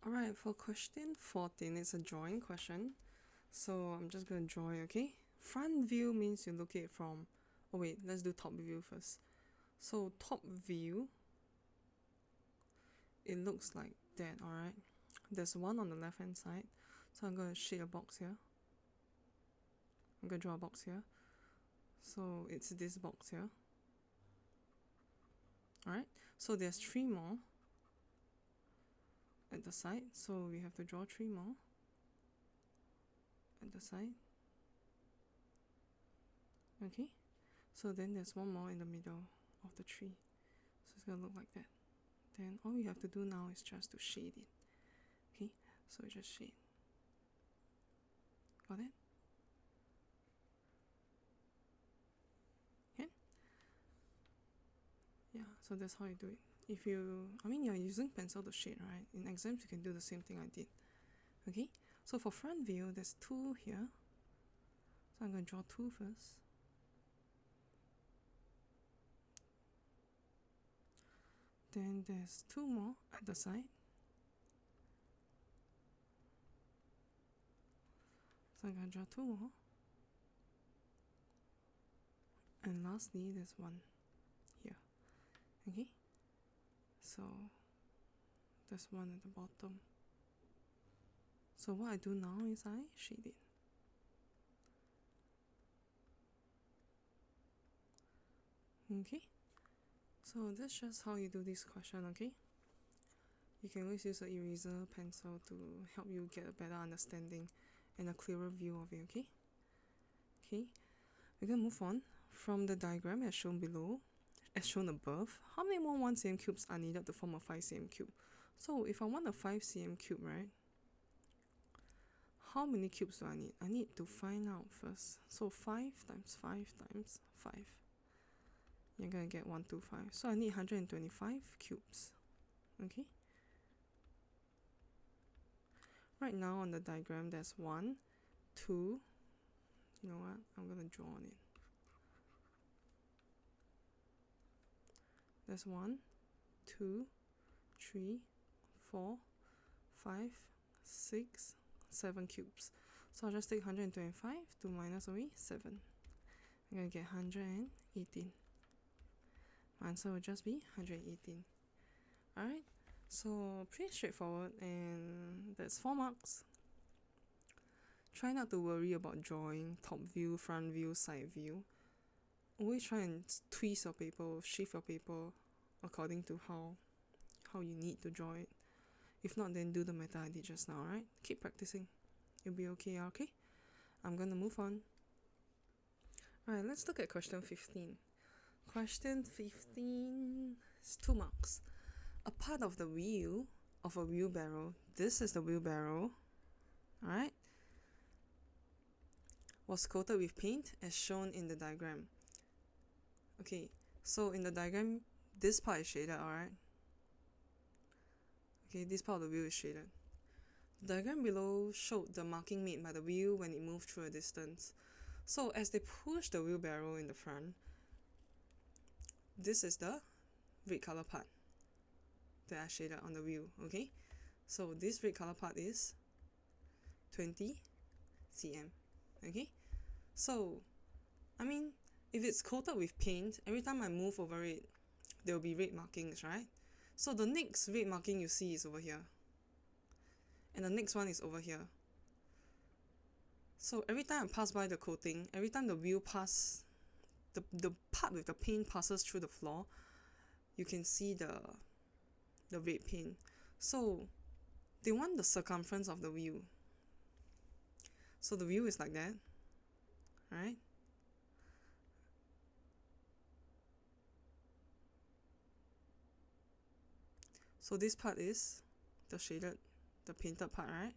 Alright, for question 14, it's a drawing question. So I'm just gonna draw it, okay? Front view means you look at it from, oh wait, let's do top view first. So top view, it looks like that, alright? There's one on the left hand side, so I'm gonna shade a box here. I'm gonna draw a box here. So it's this box here. Alright, so there's 3 more at the side, so we have to draw 3 more at the side. Okay, so then there's 1 more in the middle of the tree, so it's gonna look like that. Then all we have to do now is just to shade it. Okay, so just shade. Got it? Okay? Yeah, so that's how you do it. If you, you're using pencil to shade, right? In exams, you can do the same thing I did. Okay, so for front view, there's 2 here. So I'm going to draw 2 first. Then there's 2 more at the side. So I'm going to draw 2 more. And lastly, there's 1 here. Okay? So there's 1 at the bottom. So what I do now is I shade it. Okay? So that's just how you do this question, okay? You can always use an eraser pencil to help you get a better understanding and a clearer view of it, okay? Okay, we're going to move on. From the diagram as shown below, as shown above, how many more 1 cm cubes are needed to form a 5 cm cube? So if I want a 5 cm cube, right? How many cubes do I need? I need to find out first. So 5 times 5 times 5. You're going to get 125. So I need 125 cubes. Okay? Right now on the diagram, there's 1, 2. You know what? I'm going to draw on it. There's 1, 2, 3, 4, 5, 6, 7 cubes. So I'll just take 125 to minus away 7. I'm going to get 118. My answer will just be 118. Alright, so pretty straightforward, and that's 4 marks. Try not to worry about drawing top view, front view, side view. Always try and twist your paper, shift your paper according to how you need to draw it. If not, then do the method I did just now, alright? Keep practicing. You'll be okay, okay? I'm gonna move on. Alright, let's look at question 15. Question 15 is 2 marks. A part of the wheel of a wheelbarrow, this is the wheelbarrow, alright, was coated with paint as shown in the diagram. Okay, so in the diagram, this part is shaded, alright? Okay, this part of the wheel is shaded. The diagram below showed the marking made by the wheel when it moved through a distance. So as they push the wheelbarrow in the front, this is the red color part that I shaded on the wheel, okay? So this red color part is 20 cm, okay? So, I mean, if it's coated with paint, every time I move over it, there will be red markings, right? So the next red marking you see is over here. And the next one is over here. So every time I pass by the coating, every time the wheel passes, the part with the paint passes through the floor, you can see the red paint. So they want the circumference of the wheel. So the wheel is like that, right? So this part is the shaded, the painted part, right?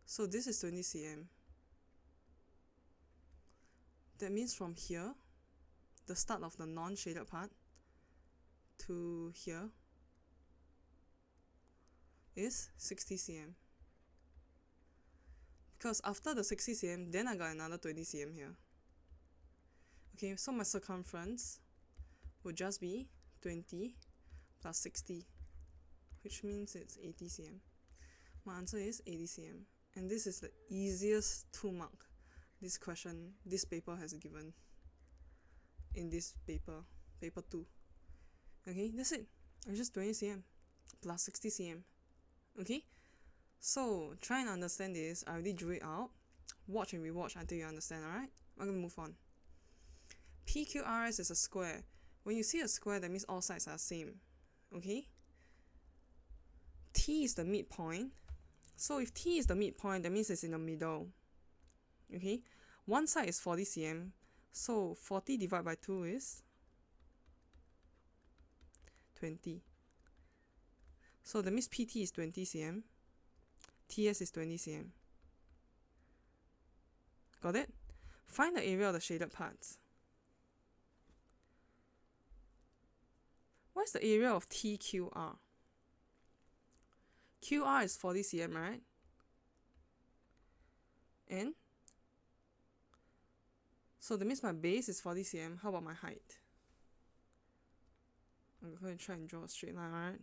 So this is 20 cm. That means from here, the start of the non-shaded part, to here is 60 cm. Because after the 60 cm, then I got another 20 cm here. Okay, so my circumference would just be 20 plus 60, which means it's 80 cm. My answer is 80 cm. And this is the easiest 2 mark this paper has given in this paper 2. Okay, that's it. It's just 20 cm plus 60 cm. Okay, so try and understand this. I already drew it out. Watch and rewatch until you understand, alright? I'm going to move on. PQRS is a square. When you see a square, that means all sides are the same. Okay? T is the midpoint. So if T is the midpoint, that means it's in the middle. Okay? One side is 40 cm. So 40 divided by 2 is 20. So that means PT is 20 cm. TS is 20 cm. Got it? Find the area of the shaded parts. What's the area of TQR? QR is 40 cm, right? And So that means my base is 40 cm. How about my height? I'm going to try and draw a straight line, alright?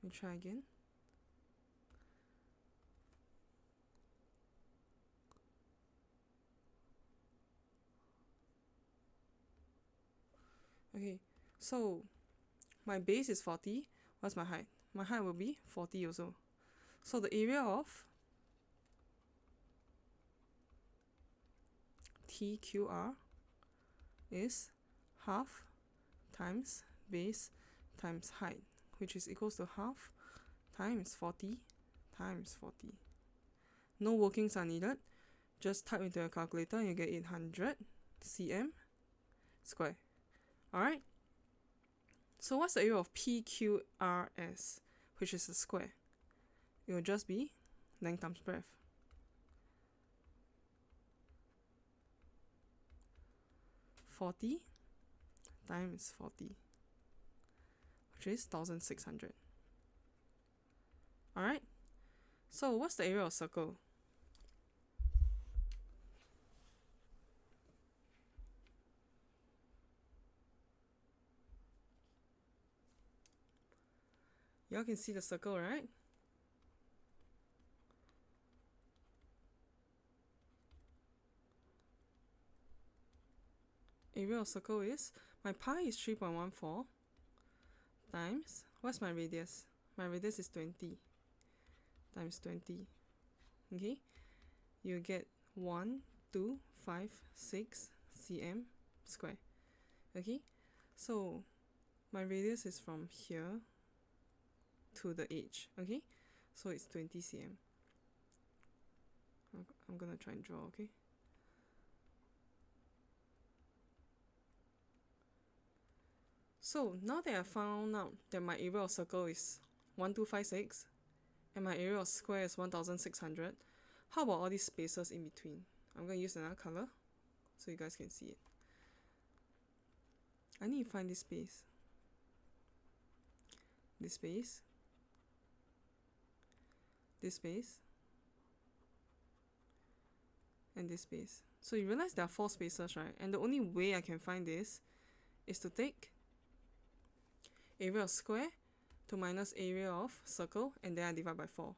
Let me try again. Okay, so my base is 40. What's my height? My height will be 40 also. So the area of TQR is half times base times height, which is equals to half times 40 times 40. No workings are needed. Just type into your calculator and you get 800 cm square. Alright? So what's the area of PQRS, which is a square? It will just be length times breadth. (40 times 40), which is 1600. Alright? So what's the area of circle? Y'all can see the circle, right? Area of circle is, my pi is 3.14 times, what's my radius? My radius is 20 times 20. Okay? You get 1256 cm square. Okay? So my radius is from here to the edge. Okay? So it's 20 cm. I'm gonna try and draw, okay? So now that I found out that my area of circle is 1256 and my area of square is 1600, how about all these spaces in between? I'm going to use another color so you guys can see it. I need to find this space. This space. This space. And this space. So you realize there are 4 spaces, right? And the only way I can find this is to take area of square to minus area of circle, and then I divide by 4.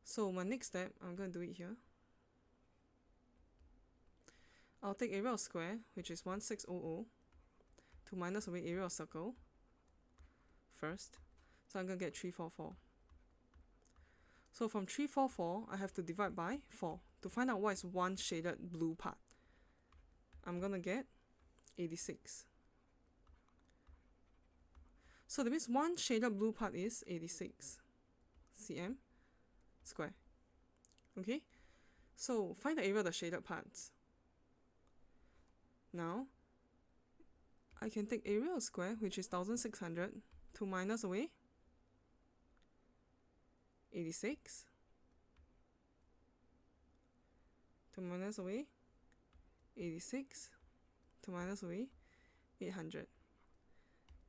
So my next step, I'm going to do it here. I'll take area of square, which is 1600, to minus away area of circle first. So I'm going to get 344. So from 344, I have to divide by 4 to find out what is one shaded blue part. I'm going to get 86. So that means one shaded blue part is 86 cm square. Okay? So find the area of the shaded parts. Now, I can take area of square, which is 1600, to minus away 86, to minus away 86, to minus away 800.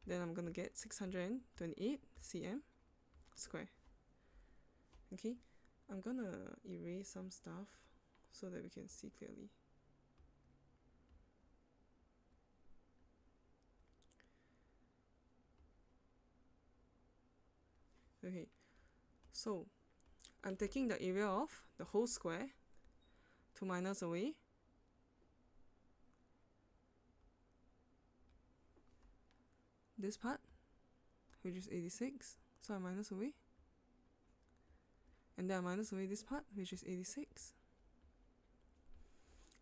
Then I'm going to get 628 cm square. Okay, I'm going to erase some stuff so that we can see clearly. Okay, so I'm taking the area of the whole square to minus away this part, which is 86, so I minus away, and then I minus away this part, which is 86,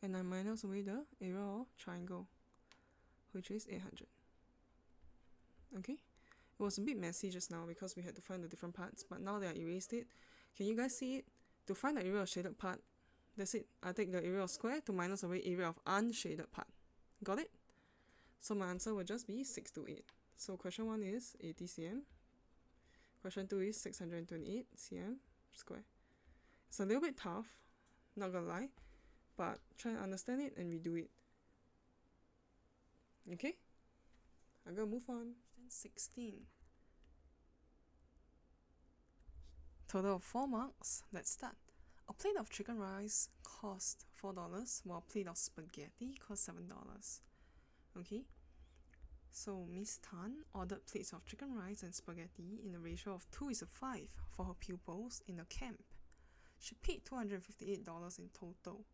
and I minus away the area of triangle, which is 800. Okay, it was a bit messy just now because we had to find the different parts, but now that I erased it, can you guys see it? To find the area of shaded part, that's it. I take the area of square to minus away area of unshaded part. Got it? So my answer will just be 628. So question 1 is 80 cm. Question 2 is 628 cm square. It's a little bit tough, not gonna lie, but try and understand it and redo it. Okay? I'm gonna move on. Question 16. Total of 4 marks. Let's start. A plate of chicken rice cost $4, while a plate of spaghetti cost $7. Okay, so Miss Tan ordered plates of chicken rice and spaghetti in a ratio of 2:5 for her pupils in a camp. She paid $258 in total.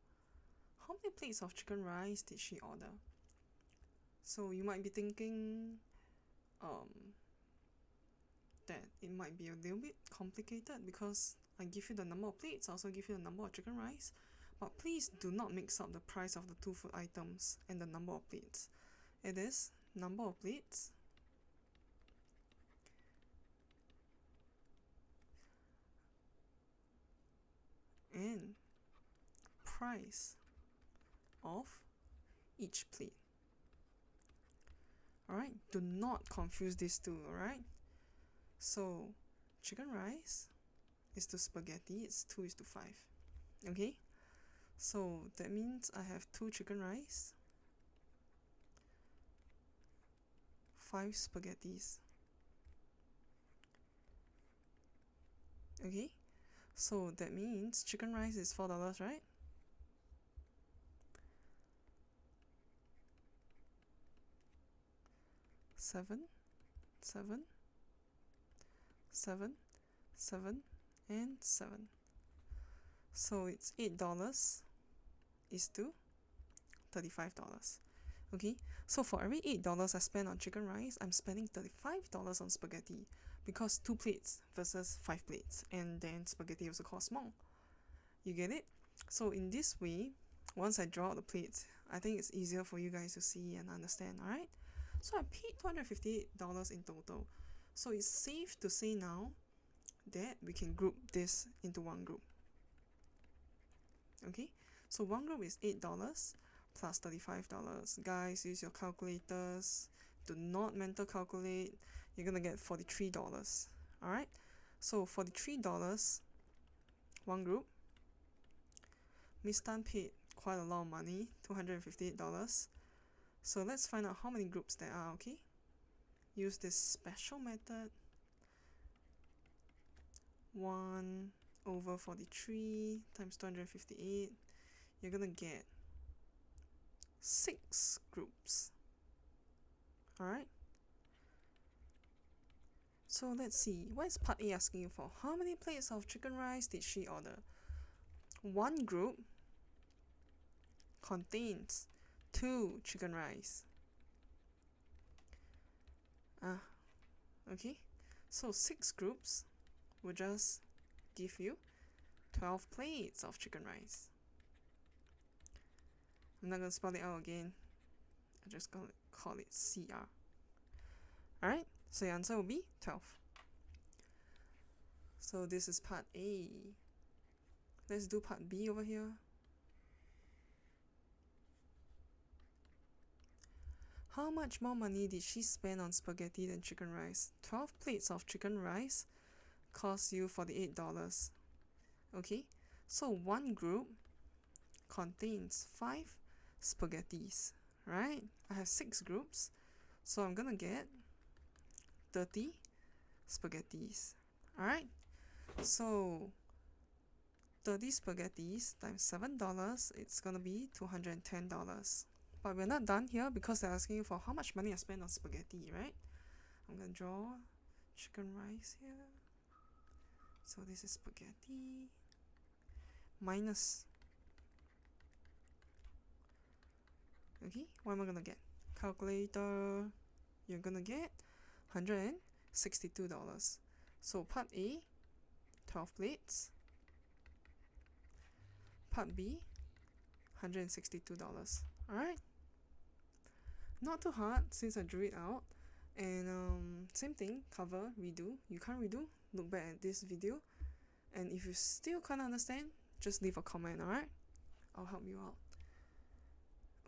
How many plates of chicken rice did she order? So you might be thinking that it might be a little bit complicated because I give you the number of plates, I also give you the number of chicken rice, but please do not mix up the price of the two food items and the number of plates. It is number of plates and price of each plate. Alright, do not confuse these two, alright? So chicken rice is to spaghetti, it's 2:5. Okay, so that means I have 2 chicken rice, 5 spaghettis. Okay, so that means chicken rice is $4, right? Seven, and 7. So it's $8 is to $35. Okay, so for every $8 I spend on chicken rice, I'm spending $35 on spaghetti because 2 plates versus 5 plates, and then spaghetti also costs more. You get it? So in this way, once I draw out the plates, I think it's easier for you guys to see and understand, alright? So I paid $258 in total. So it's safe to say now that we can group this into one group. Okay, so one group is $8 plus $35. Guys, use your calculators. Do not mental calculate. You're gonna get $43. Alright, so $43, one group. Miss Tan paid quite a lot of money, $258. So let's find out how many groups there are, okay? Use this special method. 1 over 43 times 258. You're gonna get 6 groups. Alright? So let's see, what is part A asking you for? How many plates of chicken rice did she order? One group contains 2 chicken rice. Okay, so 6 groups will just give you 12 plates of chicken rice. I'm not going to spell it out again. I'm just going to call it CR. Alright, so your answer will be 12. So this is part A. Let's do part B over here. How much more money did she spend on spaghetti than chicken rice? 12 plates of chicken rice cost you $48. Okay, so one group contains 5 spaghettis, right? I have 6 groups, so I'm gonna get 30 spaghettis. Alright, so 30 spaghettis times $7, it's gonna be $210. But we're not done here because they're asking you for how much money I spent on spaghetti, right? I'm gonna draw chicken rice here. So this is spaghetti minus. Okay, what am I gonna get? Calculator. You're gonna get $162. So part A, 12 plates. Part B, $162. Alright. Not too hard since I drew it out. And same thing, cover, redo. You can't redo, look back at this video. And if you still can't understand, just leave a comment, alright? I'll help you out.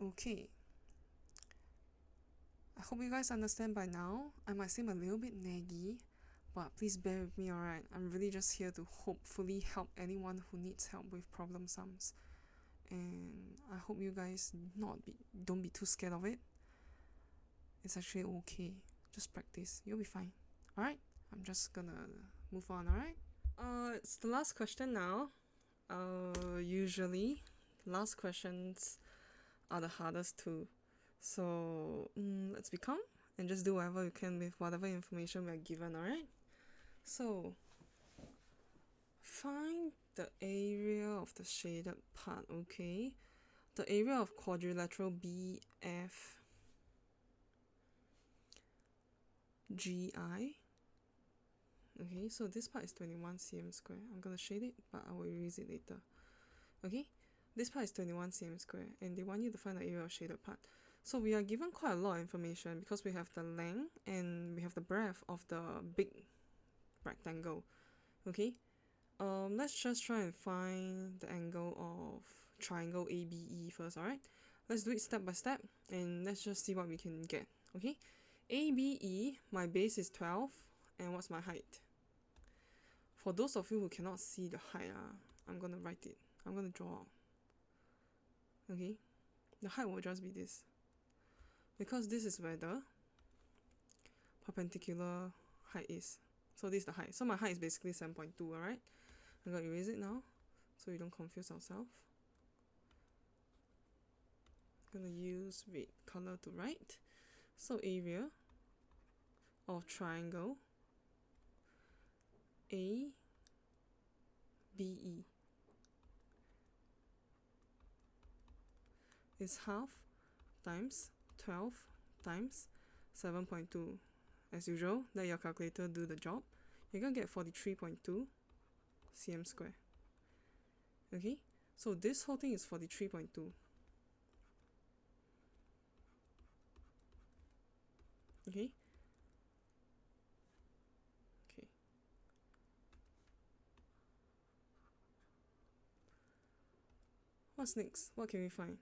Okay. I hope you guys understand by now. I might seem a little bit naggy, but please bear with me, alright? I'm really just here to hopefully help anyone who needs help with problem sums. And I hope you guys don't be too scared of it. It's actually okay. Just practice. You'll be fine. Alright? I'm just gonna move on, alright? It's the last question now. Usually, last questions are the hardest too. So let's be calm and just do whatever you can with whatever information we're given, alright? So, find the area of the shaded part, okay? The area of quadrilateral BFGI. Okay, so this part is 21 cm square. I'm gonna shade it, but I will erase it later. Okay, this part is 21 cm square, and they want you to find the area of shaded part. So we are given quite a lot of information because we have the length and we have the breadth of the big rectangle. Okay, let's just try and find the angle of triangle ABE first, alright? Let's do it step by step and let's just see what we can get, okay? ABE, my base is 12, and what's my height? For those of you who cannot see the height, I'm gonna write it. I'm gonna draw out. Okay, the height will just be this. Because this is where the perpendicular height is. So this is the height. So my height is basically 7.2, alright? I'm gonna erase it now so we don't confuse ourselves. Gonna use red color to write. So area of triangle ABE is half times 12 times 7.2. As usual, let your calculator do the job. You're gonna get 43.2 cm square. Okay, so this whole thing is 43.2. Okay. Okay. What's next? What can we find?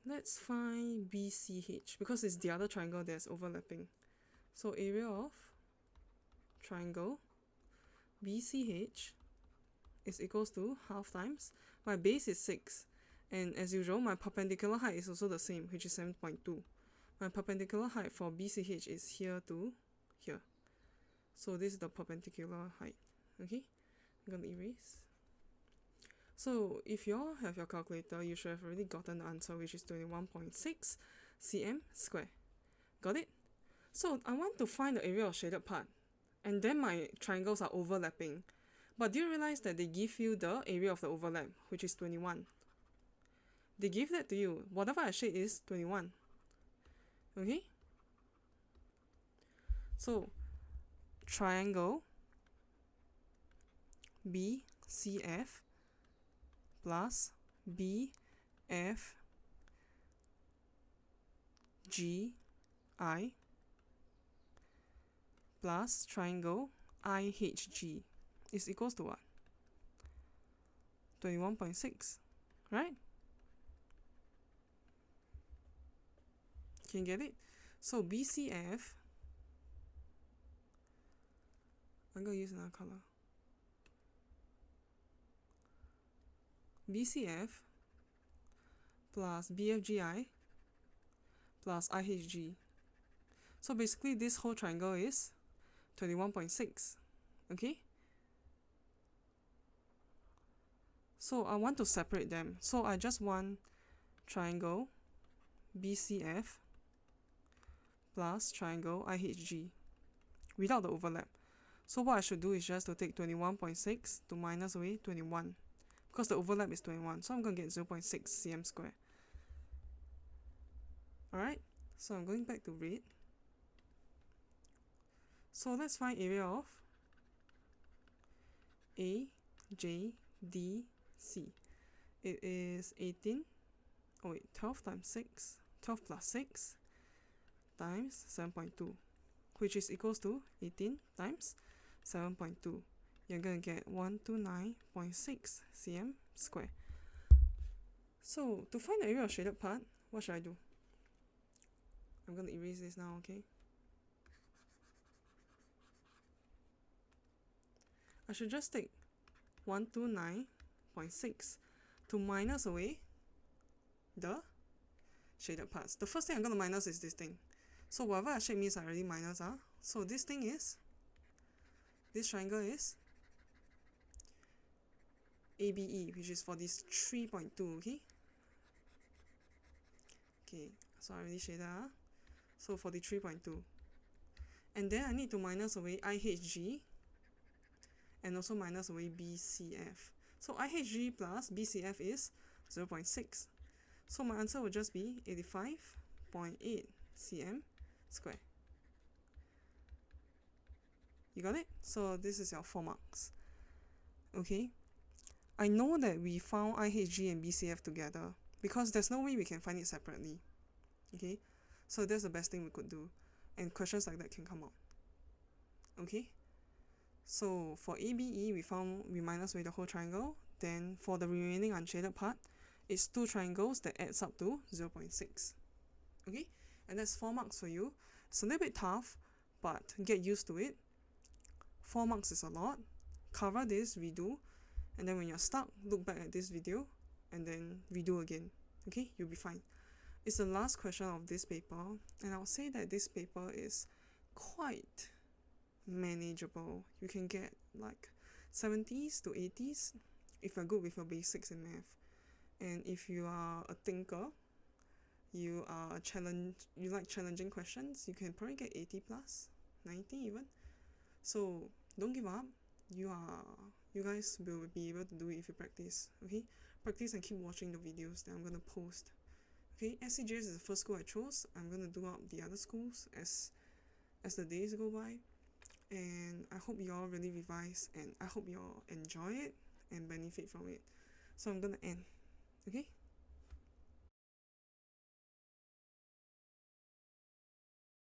Let's find BCH because it's the other triangle that's overlapping. So area of triangle BCH is equals to half times. My base is 6. And as usual, my perpendicular height is also the same, which is 7.2. My perpendicular height for BCH is here to here. So this is the perpendicular height. Okay, I'm gonna erase. So if you all have your calculator, you should have already gotten the answer, which is 21.6 cm square. Got it? So I want to find the area of shaded part, and then my triangles are overlapping. But do you realize that they give you the area of the overlap, which is 21? They give that to you. Whatever I shade is 21. Okay? So triangle BCF plus BFGI plus triangle IHG is equals to what? 21.6, right? Can you get it? So BCF, I'm going to use another color. BCF plus BFGI plus IHG. So basically this whole triangle is 21.6. Okay? So I want to separate them. So I just want triangle BCF plus triangle IHG without the overlap. So what I should do is just to take 21.6 to minus away 21. Because the overlap is 21, so I'm going to get 0.6 cm square. Alright, so I'm going back to red. So let's find area of AJDC. It is 12 times 6, 12 plus 6 times 7.2, which is equals to 18 times 7.2. You're going to get 129.6 cm square. So to find the area of shaded part, what should I do? I'm going to erase this now, okay? I should just take 129.6 to minus away the shaded parts. The first thing I'm going to minus is this thing. So whatever I shade means I already minus. So this thing is, this triangle is ABE, which is for this 3.2, okay? Okay, so I already shaded that. So 43.2. And then I need to minus away IHG and also minus away BCF. So IHG plus BCF is 0.6. So my answer will just be 85.8 cm square. You got it? So this is your 4 marks. Okay. I know that we found IHG and BCF together because there's no way we can find it separately. Okay. So that's the best thing we could do. And questions like that can come out. Okay. So for ABE, we minus away the whole triangle. Then for the remaining unshaded part, it's 2 triangles that adds up to 0.6. Okay. And that's 4 marks for you. It's a little bit tough, but get used to it. 4 marks is a lot. Cover this, redo, and then when you're stuck, look back at this video and then redo again. Okay, you'll be fine. It's the last question of this paper, and I'll say that this paper is quite manageable. You can get like 70s to 80s if you're good with your basics in math. And if you are a thinker, you like challenging questions, you can probably get 80 plus, 90 even. So don't give up. You guys will be able to do it if you practice. Okay, practice and keep watching the videos that I'm gonna post. Okay, SCGS is the first school I chose. I'm gonna do out the other schools as the days go by, and I hope you all really revise, and I hope you all enjoy it and benefit from it. So I'm gonna end. Okay.